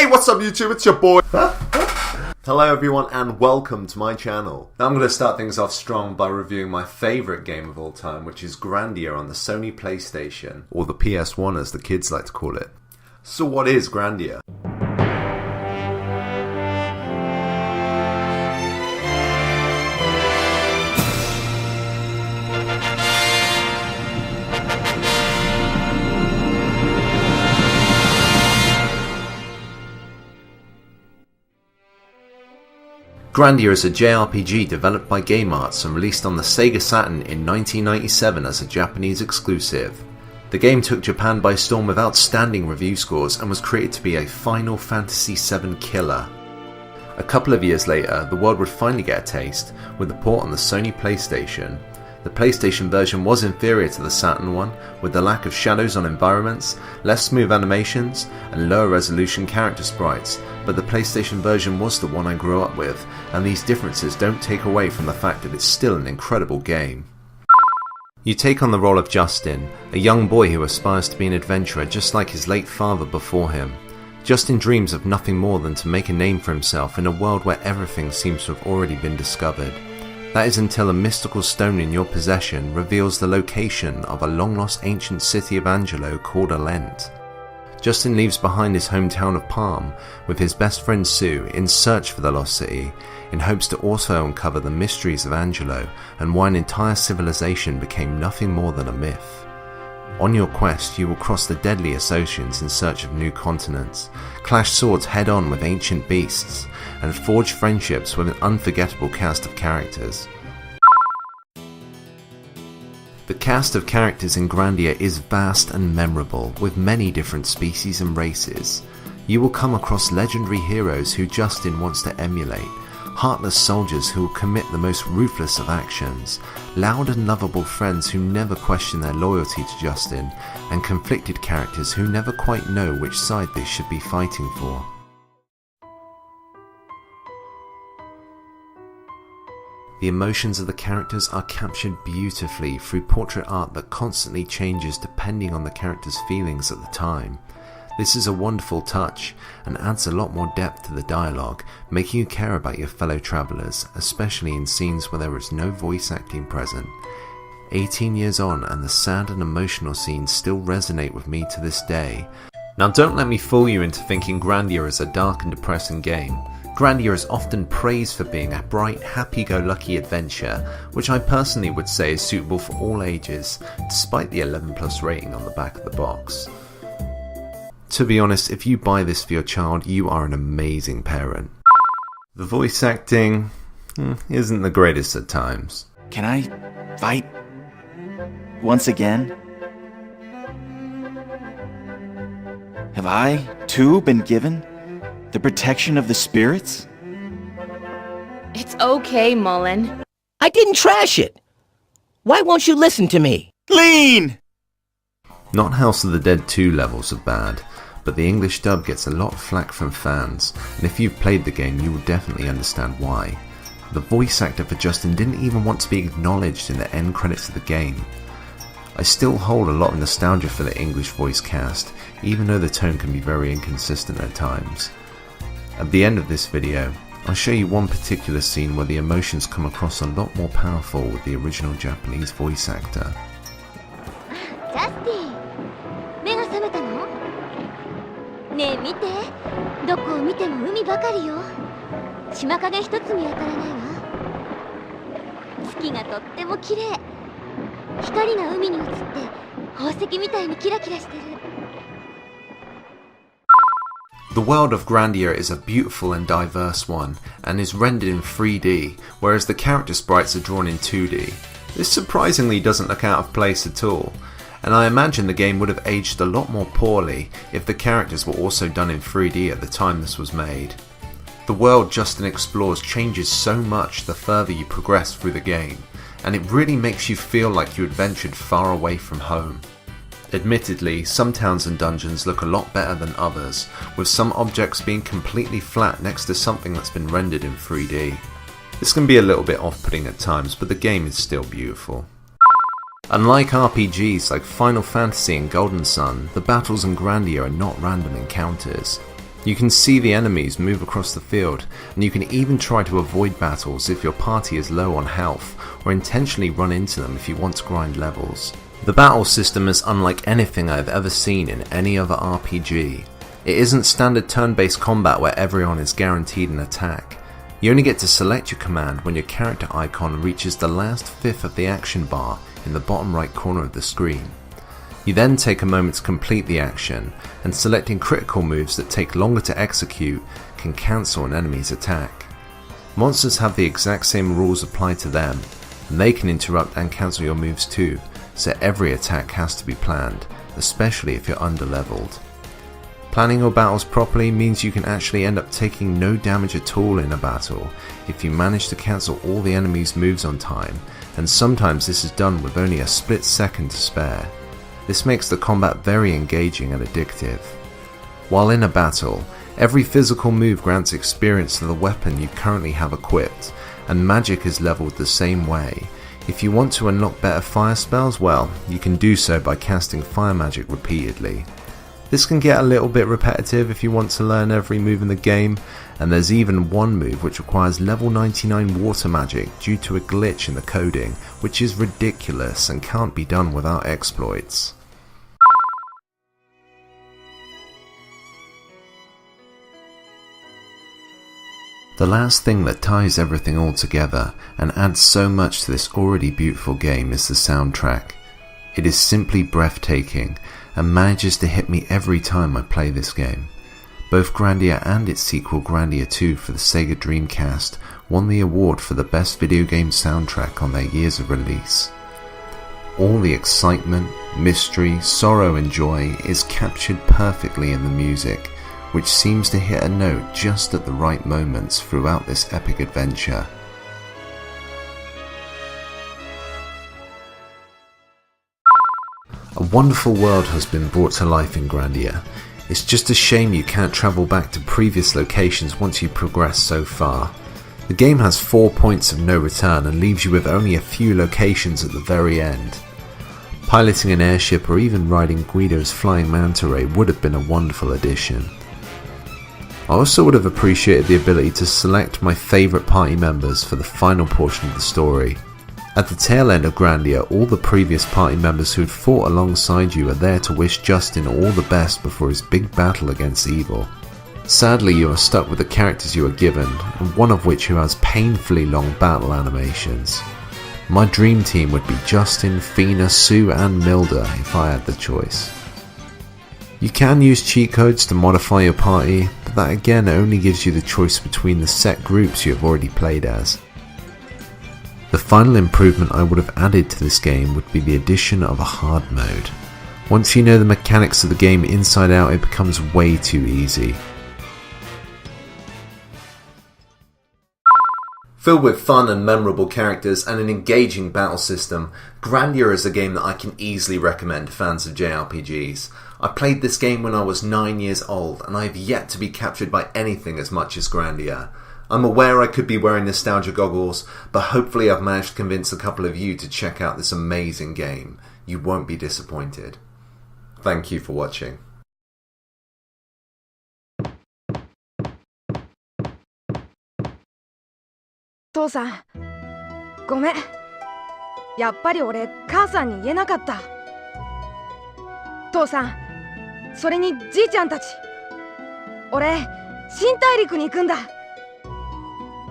Hey, what's up YouTube? It's your boy. Hello everyone and welcome to my channel. Now I'm going to start things off strong by reviewing my favourite game of all time, which is Grandia on the Sony PlayStation, or the PS1 as the kids like to call it. So what is Grandia? Grandia is a JRPG developed by Game Arts and released on the Sega Saturn in 1997 as a Japanese exclusive. The game took Japan by storm with outstanding review scores and was created to be a Final Fantasy VII killer. A couple of years later, the world would finally get a taste with the port on the Sony PlayStation. The PlayStation version was inferior to the Saturn one, with the lack of shadows on environments, less smooth animations, and lower resolution character sprites, but the PlayStation version was the one I grew up with, and these differences don't take away from the fact that it's still an incredible game. You take on the role of Justin, a young boy who aspires to be an adventurer just like his late father before him. Justin dreams of nothing more than to make a name for himself in a world where everything seems to have already been discovered. That is until a mystical stone in your possession reveals the location of a long-lost ancient city of Angelo called Alent. Justin leaves behind his hometown of Palm with his best friend Sue in search for the lost city, in hopes to also uncover the mysteries of Angelo and why an entire civilization became nothing more than a myth. On your quest, you will cross the deadliest oceans in search of new continents, clash swords head-on with ancient beasts, and forge friendships with an unforgettable cast of characters. The cast of characters in Grandia is vast and memorable, with many different species and races. You will come across legendary heroes who Justin wants to emulate, heartless soldiers who will commit the most ruthless of actions, loud and lovable friends who never question their loyalty to Justin, and conflicted characters who never quite know which side they should be fighting for. The emotions of the characters are captured beautifully through portrait art that constantly changes depending on the character's feelings at the time. This is a wonderful touch and adds a lot more depth to the dialogue, making you care about your fellow travellers, especially in scenes where there is no voice acting present. 18 years on and the sad and emotional scenes still resonate with me to this day. Now don't let me fool you into thinking Grandia is a dark and depressing game. Grandia is often praised for being a bright, happy-go-lucky adventure, which I personally would say is suitable for all ages, despite the 11+ rating on the back of the box. To be honest, if you buy this for your child, you are an amazing parent. The voice acting isn't the greatest at times. Can I fight once again? Have I, too, been given the protection of the spirits? It's okay, Mullen. I didn't trash it. Why won't you listen to me? Lean! Not House of the Dead 2 levels of bad, but the English dub gets a lot of flack from fans, and if you've played the game you will definitely understand why. The voice actor for Justin didn't even want to be acknowledged in the end credits of the game. I still hold a lot of nostalgia for the English voice cast, even though the tone can be very inconsistent at times. At the end of this video, I'll show you one particular scene where the emotions come across a lot more powerful with the original Japanese voice actor. Justin, 目が覚めたの？ねえ見て、どこを見ても海ばかりよ。島影一つ見当たらないわ。月がとっても綺麗。光が海に映って宝石みたいにキラキラしてる。The world of Grandia is a beautiful and diverse one, and is rendered in 3D, whereas the character sprites are drawn in 2D. This surprisingly doesn't look out of place at all, and I imagine the game would have aged a lot more poorly if the characters were also done in 3D at the time this was made. The world Justin explores changes so much the further you progress through the game, and it really makes you feel like you adventured far away from home. Admittedly, some towns and dungeons look a lot better than others, with some objects being completely flat next to something that's been rendered in 3D. This can be a little bit off-putting at times, but the game is still beautiful. Unlike RPGs like Final Fantasy and Golden Sun, the battles in Grandia are not random encounters. You can see the enemies move across the field, and you can even try to avoid battles if your party is low on health, or intentionally run into them if you want to grind levels. The battle system is unlike anything I've ever seen in any other RPG. It isn't standard turn-based combat where everyone is guaranteed an attack. You only get to select your command when your character icon reaches the last fifth of the action bar in the bottom right corner of the screen. You then take a moment to complete the action, and selecting critical moves that take longer to execute can cancel an enemy's attack. Monsters have the exact same rules applied to them, and they can interrupt and cancel your moves too, so every attack has to be planned, especially if you're underleveled. Planning your battles properly means you can actually end up taking no damage at all in a battle if you manage to cancel all the enemy's moves on time, and sometimes this is done with only a split second to spare. This makes the combat very engaging and addictive. While in a battle, every physical move grants experience to the weapon you currently have equipped, and magic is leveled the same way. If you want to unlock better fire spells, well, you can do so by casting fire magic repeatedly. This can get a little bit repetitive if you want to learn every move in the game, and there's even one move which requires level 99 water magic due to a glitch in the coding, which is ridiculous and can't be done without exploits. The last thing that ties everything all together and adds so much to this already beautiful game is the soundtrack. It is simply breathtaking and manages to hit me every time I play this game. Both Grandia and its sequel Grandia 2 for the Sega Dreamcast won the award for the best video game soundtrack on their years of release. All the excitement, mystery, sorrow and joy is captured perfectly in the music, which seems to hit a note just at the right moments throughout this epic adventure. A wonderful world has been brought to life in Grandia. It's just a shame you can't travel back to previous locations once you progress so far. The game has 4 points of no return and leaves you with only a few locations at the very end. Piloting an airship or even riding Guido's flying manta ray would have been a wonderful addition. I also would have appreciated the ability to select my favourite party members for the final portion of the story. At the tail end of Grandia, all the previous party members who had fought alongside you are there to wish Justin all the best before his big battle against evil. Sadly, you are stuck with the characters you are given, and one of which who has painfully long battle animations. My dream team would be Justin, Fina, Sue and Milda if I had the choice. You can use cheat codes to modify your party, but that again only gives you the choice between the set groups you have already played as. The final improvement I would have added to this game would be the addition of a hard mode. Once you know the mechanics of the game inside out, it becomes way too easy. Filled with fun and memorable characters and an engaging battle system, Grandia is a game that I can easily recommend to fans of JRPGs. I played this game when I was 9 years old, and I have yet to be captured by anything as much as Grandia. I'm aware I could be wearing nostalgia goggles, but hopefully I've managed to convince a couple of you to check out this amazing game. You won't be disappointed. Thank you for watching.父さん、ごめん。やっぱり俺、母さんに言えなかった。父さん、それにじいちゃんたち。俺、新大陸に行くんだ。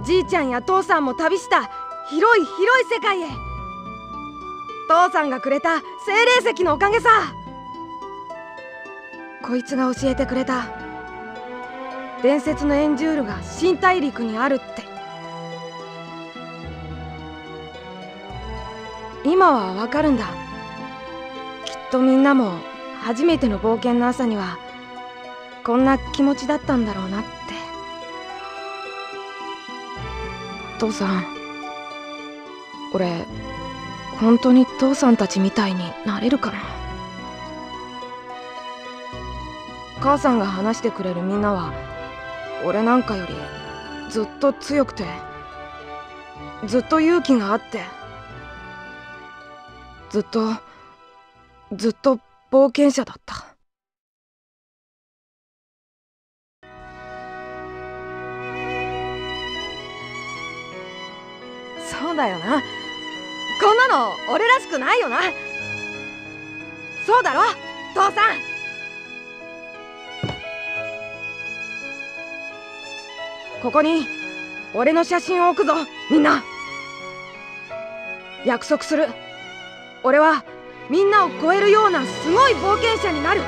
じいちゃんや父さんも旅した広い広い世界へ。父さんがくれた精霊石のおかげさ。こいつが教えてくれた。伝説のエンジュールが新大陸にあるって。今はわかるんだ。きっとみんなも初めての冒険の朝にはこんな気持ちだったんだろうなって。父さん、俺本当に父さんたちみたいになれるかな。母さんが話してくれるみんなは俺なんかよりずっと強くてずっと勇気があってずっと冒険者だった。そうだよな。こんなの俺らしくないよな。そうだろ父さん。ここに俺の写真を置くぞ、みんな。約束する。俺はみんなを超えるようなすごい冒険者になる。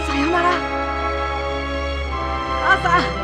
さよなら母さん。